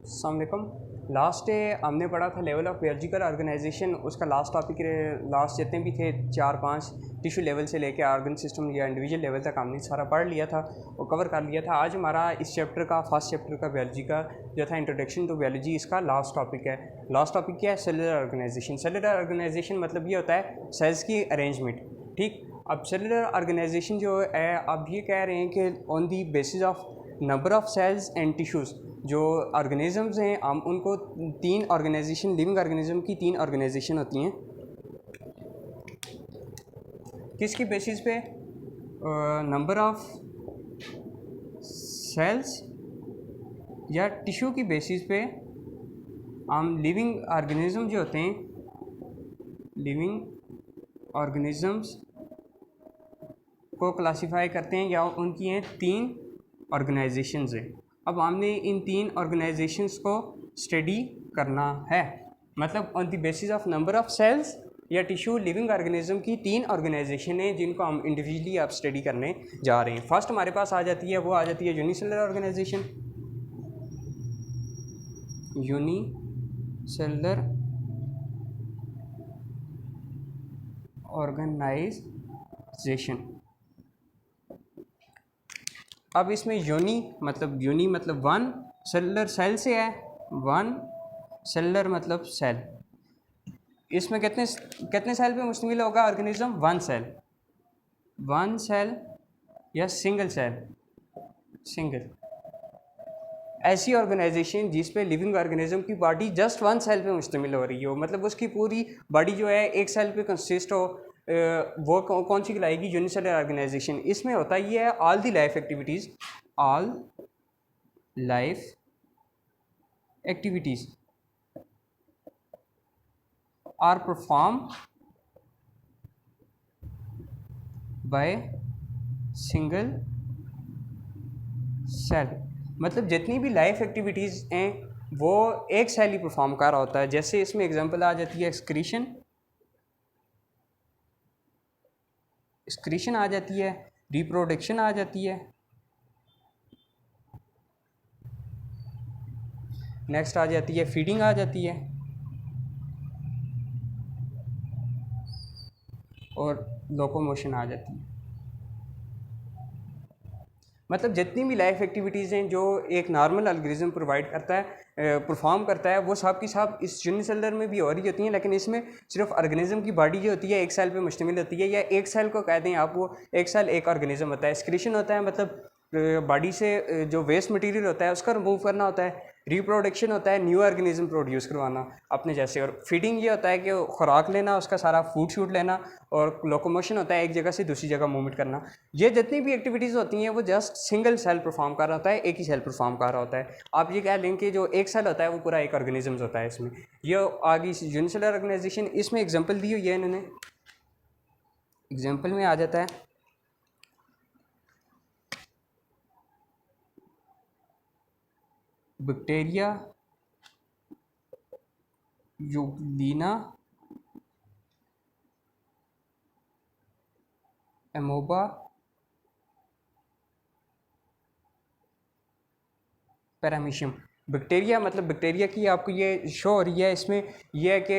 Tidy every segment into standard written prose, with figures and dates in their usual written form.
अस्सलाम वालेकुम। Last day हमने पढ़ा था लेवल ऑफ बायोलॉजिकल ऑर्गेनाइजेशन। उसका लास्ट टॉपिक लास्ट जितने भी थे 4-5 टिश्यू लेवल से लेकर ऑर्गन सिस्टम या इंडिविजुअल लेवल तक हमने सारा पढ़ लिया था और कवर कर लिया था। आज हमारा इस चैप्टर का फर्स्ट चैप्टर का बायोलॉजी का जो था इंट्रोडक्शन टू बायोलॉजी, इसका लास्ट टॉपिक है। लास्ट टॉपिक क्या है? Cellular organisation. सेलुलर ऑर्गेनाइजेशन मतलब ये होता है सेल्स की अरेंजमेंट। ठीक, अब सेलुलर ऑर्गेनाइजेशन जो है आप ये कह रहे हैं कि on the basis of number of cells and tissues, जो ऑर्गेनिजम्स हैं हम उनको तीन ऑर्गेनाइजेशन, लिविंग ऑर्गेनिज्म की तीन ऑर्गेनाइजेशन होती हैं। किसकी बेसिस पे? नंबर ऑफ सेल्स या टिश्यू की बेसिस पे हम लिविंग ऑर्गेनिज्म जो होते हैं, लिविंग ऑर्गेनिजम्स को क्लासिफाई करते हैं या उनकी हैं तीन ऑर्गेनाइजेशंस हैं। अब हमने इन तीन ऑर्गेनाइजेशंस को स्टडी करना है, मतलब on the basis of number of cells या टिश्यू लिविंग ऑर्गेनिज्म की तीन ऑर्गेनाइजेशन हैं जिनको हम इंडिविजुअली आप स्टडी करने जा रहे हैं। फर्स्ट हमारे पास आ जाती है, वो आ जाती है यूनिसेलुलर ऑर्गेनाइजेशन। Unicellular organisation. अब इसमें यूनी मतलब वन, सेलुलर सेल से है, वन सेलुलर मतलब सेल। इसमें कितने सेल पे मुश्तमिल होगा ऑर्गेनिज्म? वन सेल या सिंगल सेल। सिंगल ऐसी ऑर्गेनाइजेशन जिस पे लिविंग ऑर्गेनिज्म की बॉडी जस्ट वन सेल पे मुश्तमिल हो रही हो, मतलब उसकी पूरी बॉडी जो है एक सेल पे कंसिस्ट हो, वो कौन सी कहलाएगी? Unicellular organization. इसमें होता ये है all the life activities, all life activities are perform by single cell. मतलब जितनी भी लाइफ एक्टिविटीज़ हैं वो एक सेल ही परफॉर्म कर रहा होता है। जैसे इसमें एग्जांपल आ जाती है एक्सक्रीशन, एक्सक्रीशन आ जाती है, रिप्रोडक्शन आ जाती है, नेक्स्ट आ जाती है फीडिंग आ जाती है, और लोकोमोशन आ जाती है। मतलब जितनी भी लाइफ एक्टिविटीज़ हैं जो एक नॉर्मल ऑर्गेनिज्म प्रोवाइड करता है, परफॉर्म करता है, वो सब की सब इस यूनिसेलुलर में भी हो रही होती हैं। लेकिन इसमें सिर्फ ऑर्गेनिज्म की बॉडी जो होती है एक सेल पे मुश्तमिल होती है, या एक सेल को कहते हैं आप, वो एक सेल एक ऑर्गेनिज्म होता है। एक्सक्रीशन होता है मतलब बॉडी से जो वेस्ट मटेरियल होता है उसका रिमूव करना होता है। रिप्रोडक्शन होता है न्यू ऑर्गेनिज्म प्रोड्यूस करवाना अपने जैसे, और फीडिंग ये होता है कि खुराक लेना, उसका सारा फूड शूट लेना, और लोकोमोशन होता है एक जगह से दूसरी जगह मूवमेंट करना। ये जितनी भी एक्टिविटीज़ होती हैं वो जस्ट सिंगल सेल परफॉर्म कर रहा होता है, एक ही सेल परफॉर्म कर रहा होता है। आप ये कह लें कि जो एक सेल होता है वो पूरा एक ऑर्गेनिज्म होता है। इसमें ये आगे यूनिसेलुलर ऑर्गेनाइजेशन, इसमें एग्जाम्पल दी हुई है इन्होंने। एग्जाम्पल में आ जाता है bacteria Euglena, amoeba, paramecium. Bacteria मतलब बैक्टीरिया की आपको ये शो हो रही है इसमें, यह है कि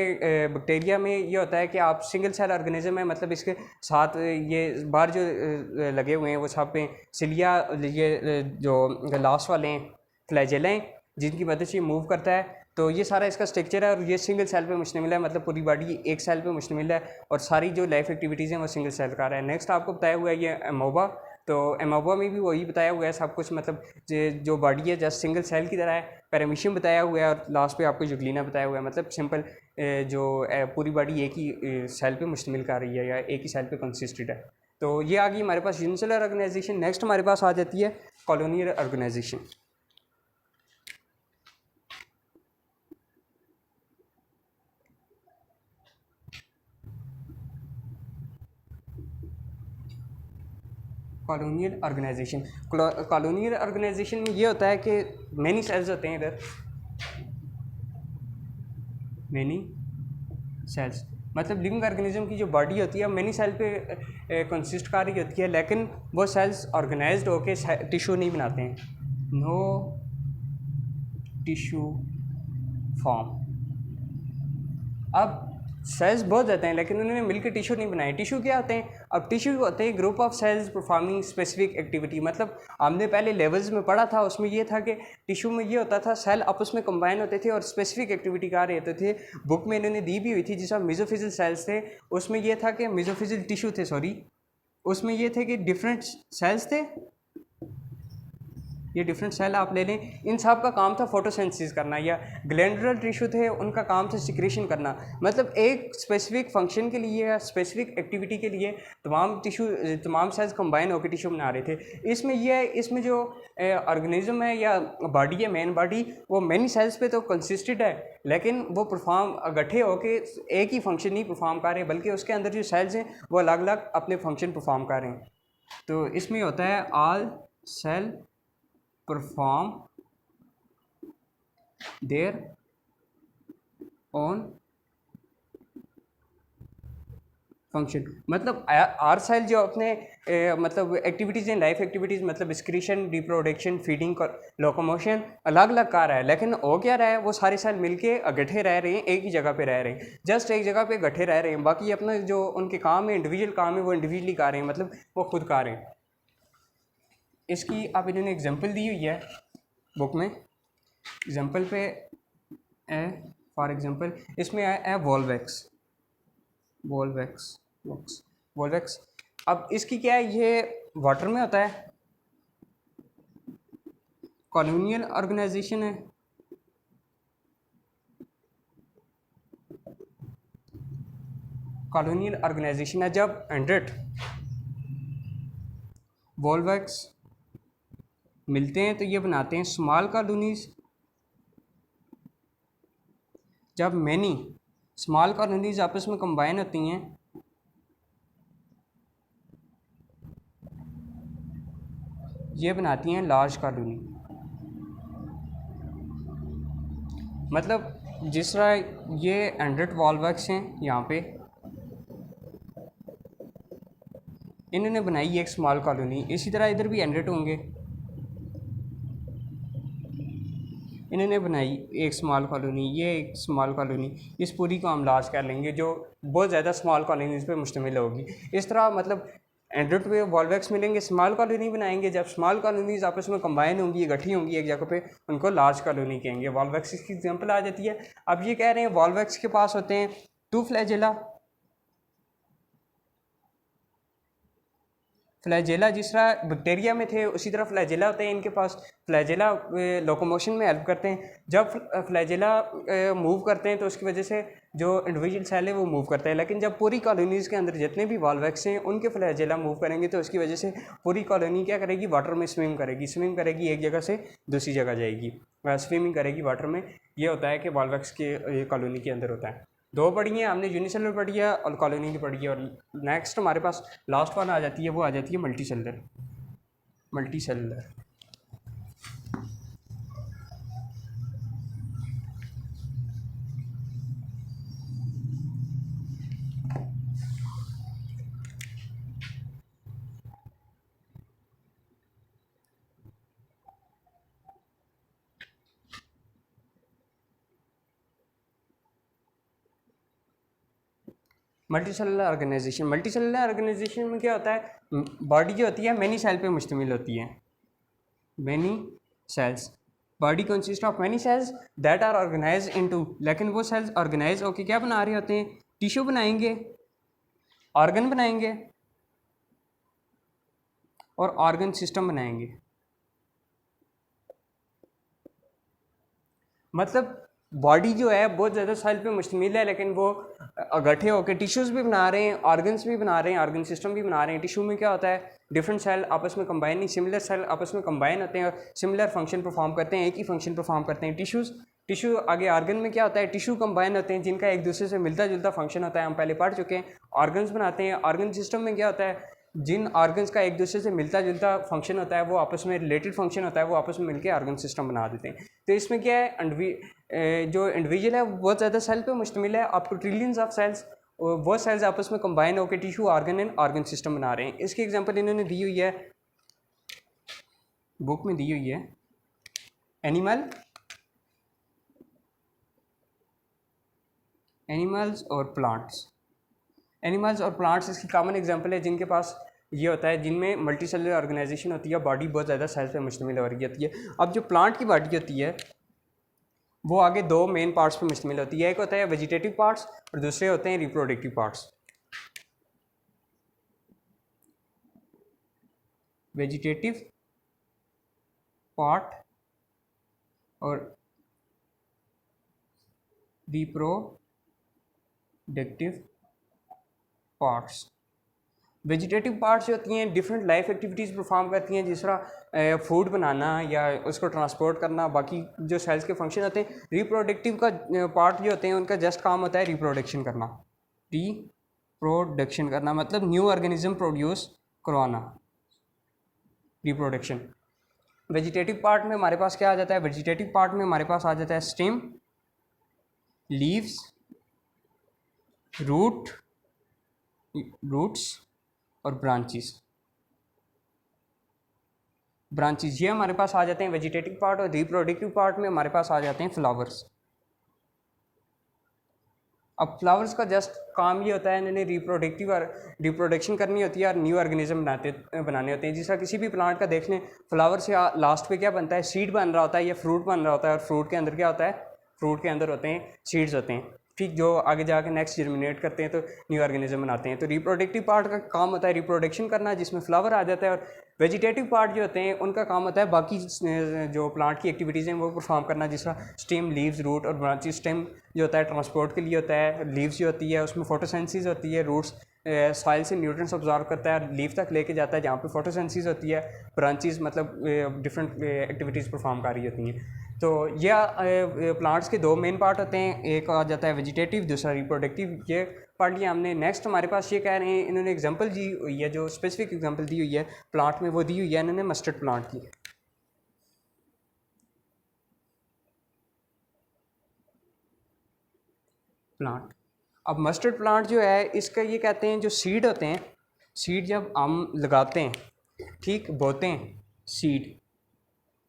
बैक्टीरिया में ये होता है कि आप सिंगल सेल ऑर्गेनिज्म है, मतलब इसके साथ ये बाहर जो लगे हुए हैं वो सब पे सिलिया, ये जो लास्ट वाले हैं फ्लैजेला हैं जिनकी मदद से ये मूव करता है। तो ये सारा इसका स्ट्रक्चर है और ये सिंगल सेल पे मुश्तमिल है, मतलब पूरी बॉडी एक सेल पे मुश्तमिल है और सारी जो लाइफ एक्टिविटीज़ हैं वो सिंगल सेल का रहा है। नेक्स्ट आपको बताया हुआ है ये एमोबा। तो एमोबा में भी वही बताया हुआ है सब कुछ, मतलब जो बॉडी है जस्ट सिंगल सेल की तरह है। पैरामीशियम बताया हुआ है और लास्ट पे आपको यूग्लिना बताया हुआ है, मतलब सिंपल जो पूरी बॉडी एक ही सेल पे मुश्तमिल कर रही है या एक ही सेल पे कंसिस्टेड है। तो ये आ गई हमारे पास यूनिसेलुलर ऑर्गेनाइजेशन। नेक्स्ट हमारे पास आ जाती है colonial organisation. Colonial organisation, colonial organisation में ये होता है कि मैनी सेल्स होते हैं इधर, मैनी सेल्स मतलब लिविंग ऑर्गेनिज्म की जो बॉडी होती है मैनी सेल पे कंसिस्ट कर रही होती है, लेकिन वो सेल्स ऑर्गेनाइज्ड होके टिश्यू नहीं बनाते हैं। No tissue form. अब सेल्स बहुत ज़्यादा हैं लेकिन उन्होंने मिलकर टिश्यू नहीं बनाए। टिश्यू क्या होते हैं? अब टिश्यू होते हैं group of cells performing specific activity. मतलब हमने पहले लेवल्स में पढ़ा था, उसमें ये था कि टिश्यू में ये होता था सेल आपस में कंबाइन होते थे और स्पेसिफिक एक्टिविटी कर रहे होते थे। बुक में इन्होंने दी भी हुई थी जिसमें मेसोफिजियल सेल्स थे, उसमें ये था कि मेसोफिजियल टिश्यू थे सॉरी, उसमें ये थे कि डिफरेंट सेल्स थे, ये डिफरेंट सेल आप ले लें, इन सब का काम था फोटोसिंथेसिस करना, या ग्लैंडुलर टिश्यू थे उनका काम था सिक्रेशन करना। मतलब एक स्पेसिफिक फंक्शन के लिए या स्पेसिफिक एक्टिविटी के लिए तमाम सेल्स कंबाइन होकर टिश्यू बना रहे थे। इसमें यह है, इसमें जो ऑर्गेनिज्म है या बॉडी है, मेन बॉडी, वो मैनी सेल्स पे तो कंसिस्टेड है लेकिन वो परफॉर्म इकट्ठे होकर एक ही फंक्शन नहीं परफॉर्म कर रहे बल्कि उसके अंदर जो सेल्स हैं वो अलग अलग अपने फंक्शन परफॉर्म कर रहे हैं। तो इसमें होता है all cell perform their own function. मतलब आर सेल जो अपने मतलब एक्टिविटीज़ हैं, लाइफ एक्टिविटीज़, मतलब स्क्रीशन, रिप्रोडक्शन, फीडिंग, लोकोमोशन अलग अलग कर रहा है, लेकिन हो क्या रहा है, वो सारे सेल मिलके इकट्ठे रह रहे हैं, एक ही जगह पे रह रहे हैं, जस्ट एक जगह पे इकट्ठे रह रहे हैं। बाकी अपना जो उनके काम है, इंडिविजुअल काम है, वो इंडिविजुअली कर रहे हैं, मतलब वो खुद कर रहे हैं। इसकी आप इन्होंने एग्जांपल दी हुई है बुक में। एग्जांपल पे है फॉर एग्जांपल इसमें है वॉल्वैक्स। अब इसकी क्या है, ये वाटर में होता है, कॉलोनियल ऑर्गेनाइजेशन है, कॉलोनियल ऑर्गेनाइजेशन है। जब 100 वॉल्वैक्स मिलते हैं तो ये बनाते हैं स्मॉल कॉलोनीज। जब मैनी स्मॉल कॉलोनीज आपस में कंबाइन होती हैं ये बनाती हैं लार्ज कॉलोनी। मतलब जिस तरह ये 100 वॉल्वैक्स हैं यहाँ पे, इन्होंने बनाई एक स्मॉल कॉलोनी, इसी तरह इधर भी 100 होंगे, इन्होंने बनाई एक स्मॉल कॉलोनी, ये एक स्मॉल कॉलोनी, इस पूरी को हम लार्ज कर लेंगे जो बहुत ज़्यादा स्मॉल कॉलोनीज़ पे मुश्तमिल होगी। इस तरह मतलब 100 पे वॉल्वैक्स मिलेंगे, स्मॉल कॉलोनी बनाएंगे। जब स्मॉल कॉलोनीज़ आपस में कंबाइन होंगी, इकट्ठी होंगी एक जगह पे, उनको लार्ज कॉलोनी कहेंगे। वॉल्वैक्स की एग्जांपल आ जाती है। अब ये कह रहे हैं वॉल्वैक्स के पास होते हैं 2 फ्लैजेला। फ्लैजेला जिस तरह बैक्टीरिया में थे उसी तरह फ्लैजेला होते हैं इनके पास। फ्लैजेला लोकोमोशन में हेल्प करते हैं। जब फ्लैजेला मूव करते हैं तो उसकी वजह से जो इंडिविजुअल सेल है वो मूव करता है, लेकिन जब पूरी कॉलोनीज़ के अंदर जितने भी वॉल्वैक्स हैं उनके फ्लैजेला मूव करेंगे तो उसकी वजह से पूरी कॉलोनी क्या करेगी, वाटर में स्विम करेगी, एक जगह से दूसरी जगह जाएगी, स्विमिंग करेगी वाटर में। ये होता है कि वॉल्वैक्स के कॉलोनी के अंदर होता है। 2 पढ़ी हैं हमने, यूनिसेलुलर पढ़ी है और कॉलोनी की पढ़ी है। और नेक्स्ट हमारे पास लास्ट वन आ जाती है, वो आ जाती है multi cellular. Multi cellular organisation में क्या होता है, बॉडी जो होती है मैनी सेल पे मुश्तमिल होती है। Many cells, body consist of many cells that are organise into, लेकिन वो सेल्स ऑर्गेनाइज होकर क्या बना रहे होते हैं, टिश्यू बनाएंगे, ऑर्गन बनाएंगे और ऑर्गन सिस्टम बनाएंगे। मतलब बॉडी जो है बहुत ज़्यादा सेल पे मुश्तमिल है, लेकिन वो इकट्ठे होकर टिश्यूज़ भी बना रहे हैं, ऑर्गन्स भी बना रहे हैं, ऑर्गन सिस्टम भी बना रहे हैं। टिश्यू में क्या होता है, डिफरेंट सेल आपस में कंबाइन नहीं, सिमिलर सेल आपस में कंबाइन होते हैं और सिमिलर फंक्शन परफॉर्म करते हैं, एक ही फंक्शन परफॉर्म करते हैं। टिश्यू आगे ऑर्गन में क्या होता है, टिश्यू कंबाइन होते हैं जिनका एक दूसरे से मिलता जुलता फंक्शन होता है, हम पहले पढ़ चुके हैं। ऑर्गन्स बनाते हैं। ऑर्गन सिस्टम में क्या होता है, जिन ऑर्गन्स का एक दूसरे से मिलता जुलता फंक्शन होता है, वो आपस में रिलेटेड फंक्शन होता है, वो आपस में मिलकर ऑर्गन सिस्टम बना देते हैं। तो इसमें क्या है, जो इंडिविजुअल है बहुत ज़्यादा सेल पे मुश्तमिल है, up to trillions of cells, वो सेल्स आपस में कंबाइन होकर tissue, organ and organ system बना रहे हैं। इसकी एग्जांपल इन्होंने दी हुई है, बुक में दी हुई है, एनिमल एनिमल्स और प्लांट्स। एनिमल्स और प्लांट्स इसकी कॉमन एग्जांपल है जिनके पास ये होता है, जिनमें मल्टी सेलुलर ऑर्गेनाइजेशन होती है, बॉडी बहुत ज़्यादा साइज पे मुश्तमिल हो रही होती है। अब जो प्लांट की बॉडी होती है वो आगे दो मेन पार्ट्स पे मुश्तमिल होती है, एक होता है वेजिटेटिव पार्ट्स और दूसरे होते हैं रिप्रोडक्टिव पार्ट्स। वेजिटेटिव पार्ट और रिप्रोडक्टिव पार्ट्स। वेजिटेटिव पार्ट्स जो होती हैं डिफरेंट लाइफ एक्टिविटीज़ परफॉर्म करती हैं, जिस तरह फूड बनाना या उसको ट्रांसपोर्ट करना, बाकी जो सेल्स के फंक्शन होते हैं। रिप्रोडक्टिव का पार्ट जो होते हैं उनका जस्ट काम होता है रिप्रोडक्शन करना। रिप्रोडक्शन करना मतलब न्यू ऑर्गेनिज्म प्रोड्यूस करवाना, रिप्रोडक्शन। वेजिटेटिव पार्ट में हमारे पास क्या आ जाता है? वेजिटेटिव पार्ट में हमारे पास आ जाता है स्टेम, लीव्स, रूट्स और ब्रांचेस। ये हमारे पास आ जाते हैं वेजिटेटिव पार्ट, और रिप्रोडक्टिव पार्ट में हमारे पास आ जाते हैं फ्लावर्स। अब फ्लावर्स का जस्ट काम ये होता है, इन्होंने रिप्रोडक्शन करनी होती है और न्यू ऑर्गेनिज्म बनाने होते हैं। जिस तरह किसी भी प्लांट का देख लें, फ्लावर से लास्ट पे क्या बनता है? सीड बन रहा होता है या फ्रूट बन रहा होता है, और फ्रूट के अंदर क्या होता है? फ्रूट के अंदर होते हैं सीड्स होते हैं, ठीक, जो आगे जाके नेक्स्ट जर्मिनेट करते हैं तो न्यू ऑर्गेनिज्म बनाते हैं। तो रिप्रोडक्टिव पार्ट का काम होता है रिप्रोडक्शन करना, जिसमें फ्लावर आ जाता है, और वेजिटेटिव पार्ट जो होते हैं उनका काम होता है बाकी जो प्लांट की एक्टिविटीज़ हैं वो परफॉर्म करना, जिस तरह स्टेम, लीव्स, रूट और ब्रांचेस। स्टेम जो होता है ट्रांसपोर्ट के लिए होता है, लीव्स जो होती है उसमें फोटोसेंसिस होती है, रूट्स सॉइल से न्यूट्रिएंट्स ऑब्जॉर्व करता है, लीव तक लेके जाता है जहाँ पे फोटोसेंसिस होती है। ब्रांचेस मतलब डिफरेंट एक्टिविटीज़ परफॉर्म कर रही होती हैं। तो यह प्लांट्स के दो मेन पार्ट होते हैं, एक आ जाता है वेजिटेटिव, दूसरा रिप्रोडक्टिव। ये पढ़ लिया हमने। नेक्स्ट हमारे पास ये कह रहे हैं, इन्होंने एग्जांपल दी हुई है, जो स्पेसिफिक एग्जांपल दी हुई है प्लांट में, वो दी हुई है इन्होंने मस्टर्ड प्लांट की। प्लांट, अब मस्टर्ड प्लांट जो है इसका ये कहते हैं, जो सीड होते हैं, सीड जब हम लगाते हैं, ठीक, बोते हैं सीड,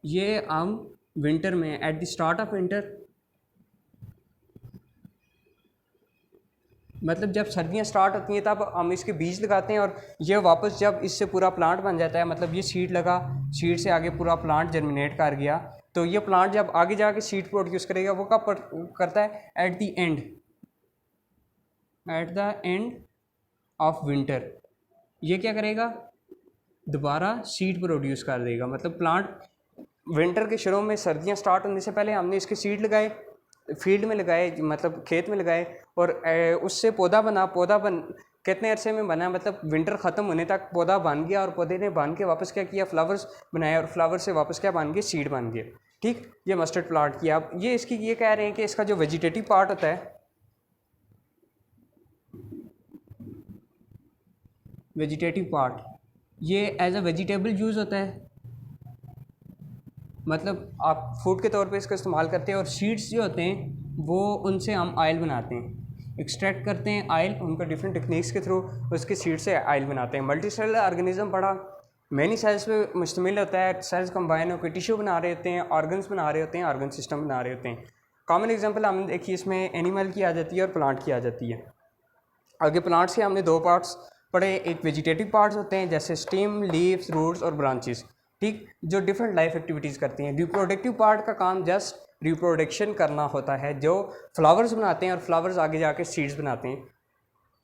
ये हम विंटर में at the start of winter, मतलब जब सर्दियाँ स्टार्ट होती हैं तब हम इसके बीज लगाते हैं, और ये वापस जब इससे पूरा प्लांट बन जाता है, मतलब ये सीड लगा, सीड से आगे पूरा प्लांट जर्मिनेट कर गया, तो ये प्लांट जब आगे जाके सीड प्रोड्यूस करेगा वो कब करता है? At the end of winter ये क्या करेगा? दोबारा सीड प्रोड्यूस कर देगा। मतलब प्लांट विंटर के शुरू में, सर्दियाँ स्टार्ट होने से पहले हमने इसके सीड लगाए, फील्ड में लगाए, मतलब खेत में लगाए, और उससे पौधा बन कितने अरसे में बना? मतलब विंटर ख़त्म होने तक पौधा बन गया, और पौधे ने बन के वापस क्या किया? फ्लावर्स बनाए, और फ्लावर से वापस क्या बन गए? सीड बन गए। ठीक, ये मस्टर्ड प्लांट किया। अब ये इसकी ये कह रहे हैं कि इसका जो वेजिटेटिव पार्ट होता है, वेजिटेटिव पार्ट, ये एज अ वेजिटेबल यूज़ होता है, मतलब आप फूड के तौर पे इसका इस्तेमाल करते हैं। और सीड्स जो होते हैं वो उनसे हम ऑयल बनाते हैं, एक्सट्रैक्ट करते हैं ऑयल, उनका डिफरेंट टेक्निक्स के थ्रू उसके सीड से ऑयल बनाते हैं। मल्टी सेलुलर ऑर्गेनिज्म बड़ा मैनी सेल्स पे मुश्तमिल होता है, सेल्स कंबाइन होकर टिश्यू बना रहे होते हैं, ऑर्गन्स बना रहे होते हैं, ऑर्गन सिस्टम बना रहे होते हैं। कॉमन एग्जांपल हमने देखी इसमें एनिमल की आ जाती है और प्लांट की आ जाती है। आगे प्लांट्स के हमने दो पार्ट्स पढ़े, एक वेजिटेटिव पार्ट्स होते हैं जैसे स्टेम, लीव्स, रूट्स और ब्रांचेस, ठीक, जो डिफरेंट लाइफ एक्टिविटीज़ करती हैं। रिप्रोडक्टिव पार्ट का काम जस्ट रिप्रोडक्शन करना होता है, जो फ्लावर्स बनाते हैं और फ्लावर्स आगे जाके सीड्स बनाते हैं।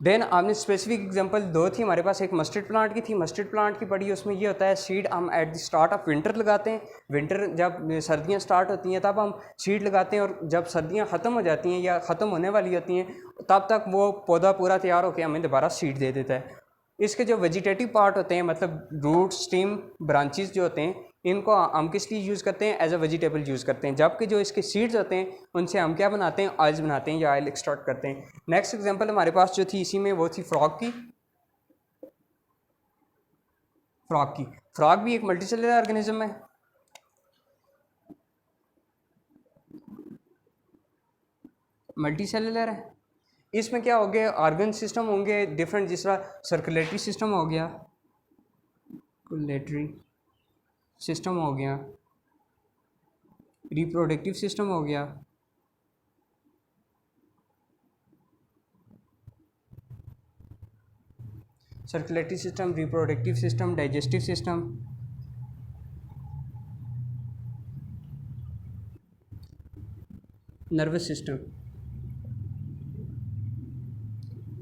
देन आपने स्पेसिफिक एग्जांपल दो थी हमारे पास, एक मस्टर्ड प्लांट की थी, मस्टर्ड प्लांट की पड़ी, उसमें ये होता है सीड हम at the start of winter लगाते हैं। विंटर जब सर्दियां स्टार्ट होती हैं तब हम सीड लगाते हैं, और जब सर्दियां ख़त्म हो जाती हैं या ख़त्म होने वाली होती हैं तब तक वो पौधा पूरा तैयार होकर हमें दोबारा सीड दे देता है। इसके जो वेजिटेटिव पार्ट होते हैं, मतलब रूट, स्टेम, ब्रांचेस जो होते हैं, इनको हम किस लिए यूज़ करते हैं? एज अ वेजिटेबल यूज़ करते हैं। जबकि जो इसके सीड्स होते हैं उनसे हम क्या बनाते हैं? ऑयल्स बनाते हैं या ऑयल एक्सट्रैक्ट करते हैं। नेक्स्ट एग्जांपल हमारे पास जो थी इसी में, वो थी फ्रॉग की। फ्रॉग भी एक मल्टीसेलुलर ऑर्गेनिज्म है। मल्टीसेलुलर है। इसमें क्या हो गया? ऑर्गन सिस्टम होंगे डिफरेंट, जिस तरह सर्कुलेटरी सिस्टम हो गया, सर्कुलेटरी सिस्टम हो गया, रिप्रोडक्टिव सिस्टम हो गया, circulatory system, reproductive system, digestive system, nervous system.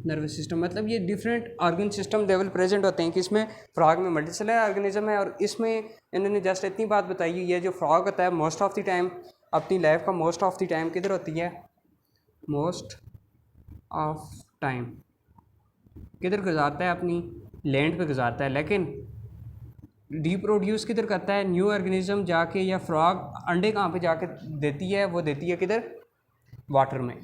Nervous system मतलब ये different organ system level present होते हैं कि इसमें फ्रॉग में मल्टीसेलुलर ऑर्गेनिज्म है। और इसमें इन्होंने जस्ट इतनी बात बताई है, ये जो फ्रॉग होता है मोस्ट ऑफ द टाइम अपनी लाइफ का मोस्ट ऑफ द टाइम किधर होती है, मोस्ट ऑफ टाइम किधर गुजारता है, अपनी लैंड पे गुजारता है। लेकिन रिप्रोड्यूस किधर करता है, न्यू ऑर्गेनिज्म जाके, या फ्रॉग अंडे कहाँ पे जाके देती है, वो देती है किधर, वाटर में।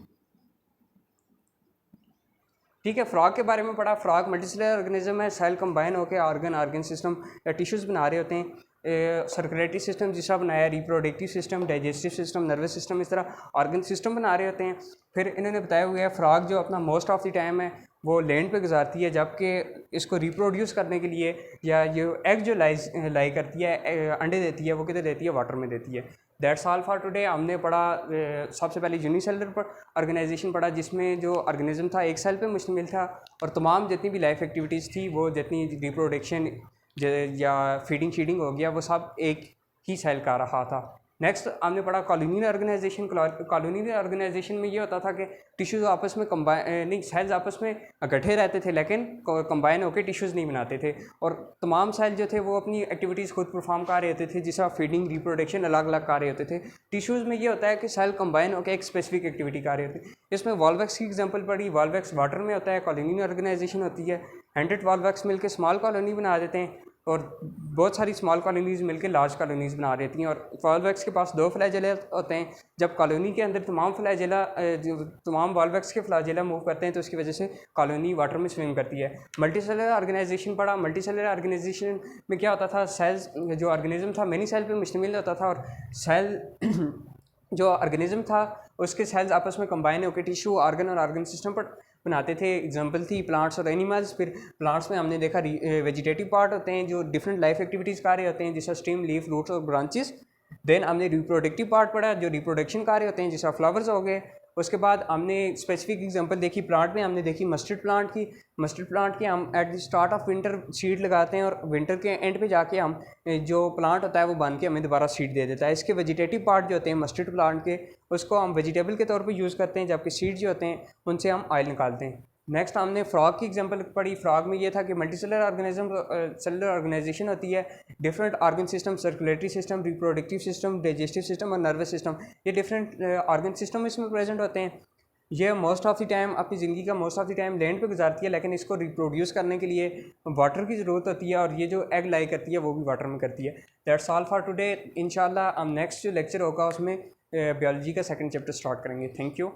ठीक है, फ्रॉग के बारे में पढ़ा। फ्रॉग मल्टीसेलुलर ऑर्गेनिज्म है, सेल कंबाइन होकर ऑर्गन सिस्टम या टिश्यूज़ बना रहे होते हैं। सर्कुलेटरी सिस्टम जिसका बनाया, reproductive system, digestive system, nervous system, इस तरह ऑर्गन सिस्टम बना रहे होते हैं। फिर इन्होंने बताया हुआ है फ्रॉग जो अपना मोस्ट ऑफ द टाइम है वो लैंड पे गुजारती है, जबकि इसको रिप्रोड्यूस करने के लिए या ये एग जो लाई करती है, अंडे देती है, वो किधर देती है, वाटर में देती है। That's all for today. हमने पढ़ा सबसे पहले यूनिसेलुलर पर ऑर्गेनाइजेशन पढ़ा, जिसमें जो ऑर्गेनिज्म था एक सेल पे मुश्तमिल था और तमाम जितनी भी लाइफ एक्टिविटीज़ थी, वो जितनी रिप्रोडक्शन या फीडिंग शीडिंग हो गया, वो सब एक ही सेल का रहा था। नेक्स्ट हमने पढ़ा कॉलोनियल ऑर्गेनाइजेशन। कॉलोनियल ऑर्गेनाइजेशन में ये होता था कि टिश्यूज़ आपस में नहीं, सेल्स आपस में इकट्ठे रहते थे लेकिन कंबाइन होकर टिश्यूज़ नहीं बनाते थे। और तमाम सेल जो थे वो अपनी एक्टिविटीज़ खुद परफॉर्म कर रहे होते थे, जिसका फीडिंग रिप्रोडक्शन अलग अलग कर रहे होते थे। टिश्यूज़ में ये होता है कि सेल कंबाइन होकर एक स्पेसिफिक एक्टिविटी कर रहे होते हैं। इसमें वॉल्वैक्स की एग्जाम्पल पढ़ी। वॉल्वैक्स वाटर में होता है, कॉलोनियल ऑर्गेनाइजेशन होती है। 100 वॉल्वैक्स मिलकर स्मॉल कॉलोनी बना देते हैं और बहुत सारी स्मॉल कॉलोनीज़ मिलकर लार्ज कॉलोनीज़ बना देती हैं। और वॉल्वैक्स के पास 2 फ्लैजेला होते हैं। जब कॉलोनी के अंदर तमाम वॉल्वैक्स के फ्लैजेला मूव करते हैं तो उसकी वजह से कॉलोनी वाटर में स्विम करती है। मल्टीसेलुलर ऑर्गेनाइजेशन पढ़ा। मल्टीसेलुलर ऑर्गेनाइजेशन में क्या होता था, सेल्स जो ऑर्गेनिज्म था मैनी सेल पे मुश्तमिल होता था और सेल जो ऑर्गेनिज्म था उसके सेल्स आपस में कंबाइन होकर टिश्यू, ऑर्गन और ऑर्गन सिस्टम पर बनाते थे। एग्जांपल थी प्लांट्स और एनिमल्स। फिर प्लांट्स में हमने देखा वेजिटेटिव पार्ट होते हैं जो डिफरेंट लाइफ एक्टिविटीज़ कर रहे होते हैं, जैसा स्टेम, लीफ, रूट्स और ब्रांचेस। देन हमने रिप्रोडक्टिव पार्ट पढ़ा जो रिप्रोडक्शन कर रहे होते हैं, जैसा फ्लावर्स हो गए। उसके बाद हमने स्पेसिफिक एग्जांपल देखी प्लांट में, हमने देखी मस्टर्ड प्लांट की। मस्टर्ड प्लांट की हम at the start of winter seed लगाते हैं और विंटर के एंड पे जाके हम जो प्लांट होता है वो बन के हमें दोबारा सीड दे देता है। इसके वेजिटेटिव पार्ट जो होते हैं मस्टर्ड प्लांट के, उसको हम वेजिटेबल के तौर पे यूज़ करते हैं, जबकि सीड जो होते हैं उनसे हम ऑयल निकालते हैं। नेक्स्ट हमने फ्रॉग की एग्जांपल पढ़ी। फ्रॉग में ये था कि मल्टीसेलुलर सेलुलर ऑर्गेनाइजेशन होती है, different organ system, circulatory system, reproductive system, digestive system और नर्वस सिस्टम, ये डिफरेंट ऑर्गन सिस्टम इसमें प्रेजेंट होते हैं। ये मोस्ट ऑफ द टाइम अपनी ज़िंदगी का most of the time land पे गुजारती है, लेकिन इसको रिप्रोड्यूस करने के लिए वाटर की ज़रूरत होती है और ये जो एग लाई करती है वो भी वाटर में करती है। That's all for today. इंशाल्लाह हम नेक्स्ट जो लेक्चर होगा उसमें बायोलॉजी का सेकंड चैप्टर स्टार्ट करेंगे। Thank you.